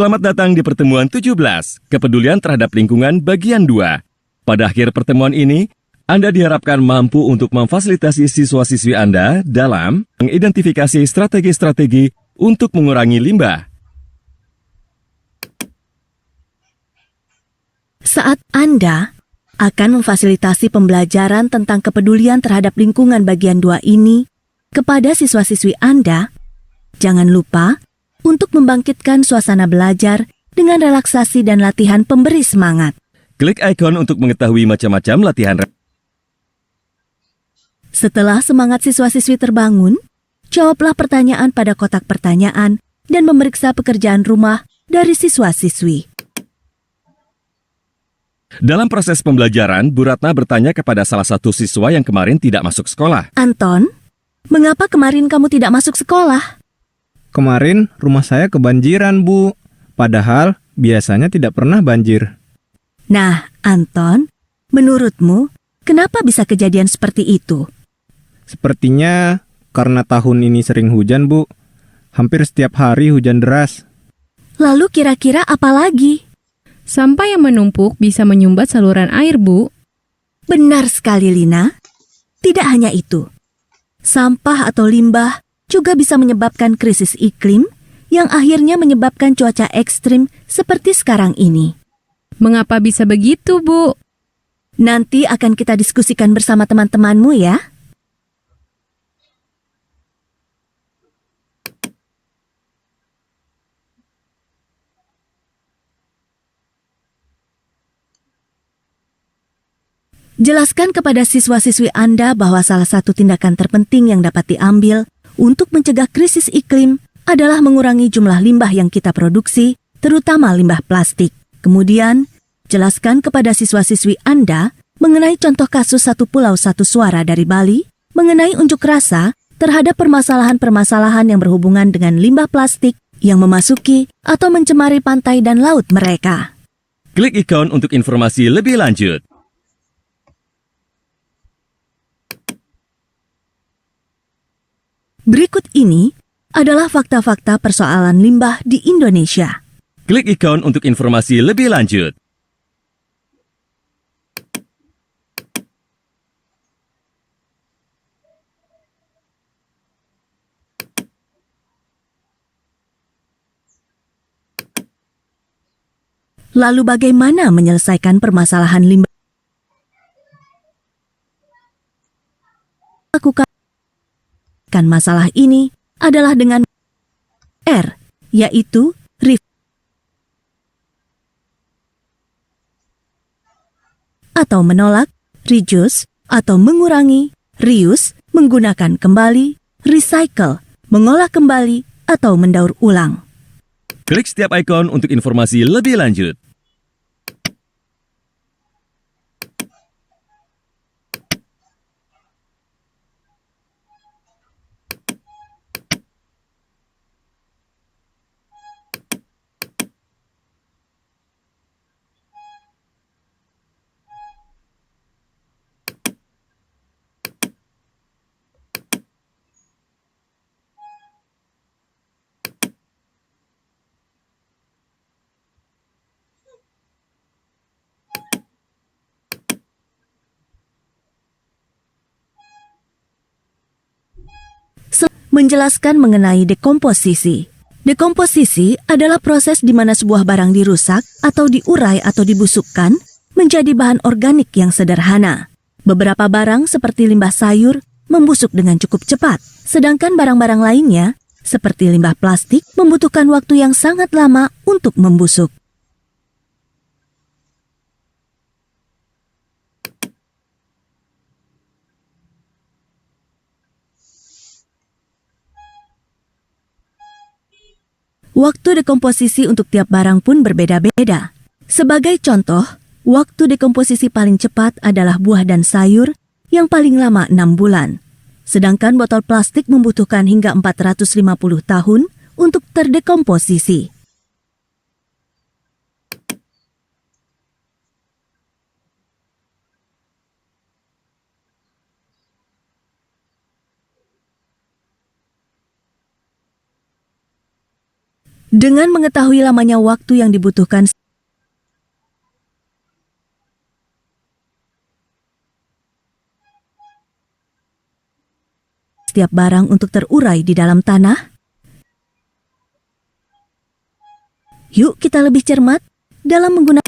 Selamat datang di pertemuan 17, Kepedulian Terhadap Lingkungan bagian 2. Pada akhir pertemuan ini, Anda diharapkan mampu untuk memfasilitasi siswa-siswi Anda dalam mengidentifikasi strategi-strategi untuk mengurangi limbah. Saat Anda akan memfasilitasi pembelajaran tentang kepedulian terhadap lingkungan bagian 2 ini kepada siswa-siswi Anda, jangan lupa untuk membangkitkan suasana belajar dengan relaksasi dan latihan pemberi semangat. Klik ikon untuk mengetahui macam-macam latihan. Setelah semangat siswa-siswi terbangun, jawablah pertanyaan pada kotak pertanyaan dan memeriksa pekerjaan rumah dari siswa-siswi. Dalam proses pembelajaran, Bu Ratna bertanya kepada salah satu siswa yang kemarin tidak masuk sekolah. Anton, mengapa kemarin kamu tidak masuk sekolah? Kemarin rumah saya kebanjiran, Bu. Padahal biasanya tidak pernah banjir. Nah, Anton, menurutmu kenapa bisa kejadian seperti itu? Sepertinya karena tahun ini sering hujan, Bu. Hampir setiap hari hujan deras. Lalu kira-kira apa lagi? Sampah yang menumpuk bisa menyumbat saluran air, Bu. Benar sekali, Lina. Tidak hanya itu. Sampah atau limbah juga bisa menyebabkan krisis iklim yang akhirnya menyebabkan cuaca ekstrim seperti sekarang ini. Mengapa bisa begitu, Bu? Nanti akan kita diskusikan bersama teman-temanmu ya. Jelaskan kepada siswa-siswi Anda bahwa salah satu tindakan terpenting yang dapat diambil untuk mencegah krisis iklim adalah mengurangi jumlah limbah yang kita produksi, terutama limbah plastik. Kemudian, jelaskan kepada siswa-siswi Anda mengenai contoh kasus satu pulau satu suara dari Bali, mengenai unjuk rasa terhadap permasalahan-permasalahan yang berhubungan dengan limbah plastik yang memasuki atau mencemari pantai dan laut mereka. Klik ikon untuk informasi lebih lanjut. Berikut ini adalah fakta-fakta persoalan limbah di Indonesia. Klik ikon untuk informasi lebih lanjut. Lalu bagaimana menyelesaikan permasalahan limbah? Lakukan masalah ini adalah dengan R, yaitu atau menolak, reduce atau mengurangi, reuse menggunakan kembali, recycle mengolah kembali atau mendaur ulang. Klik setiap ikon untuk informasi lebih lanjut. Menjelaskan mengenai dekomposisi. Dekomposisi adalah proses di mana sebuah barang dirusak atau diurai atau dibusukkan menjadi bahan organik yang sederhana. Beberapa barang seperti limbah sayur membusuk dengan cukup cepat, sedangkan barang-barang lainnya seperti limbah plastik membutuhkan waktu yang sangat lama untuk membusuk. Waktu dekomposisi untuk tiap barang pun berbeda-beda. Sebagai contoh, waktu dekomposisi paling cepat adalah buah dan sayur yang paling lama 6 bulan. Sedangkan botol plastik membutuhkan hingga 450 tahun untuk terdekomposisi. Dengan mengetahui lamanya waktu yang dibutuhkan setiap barang untuk terurai di dalam tanah, yuk kita lebih cermat dalam menggunakan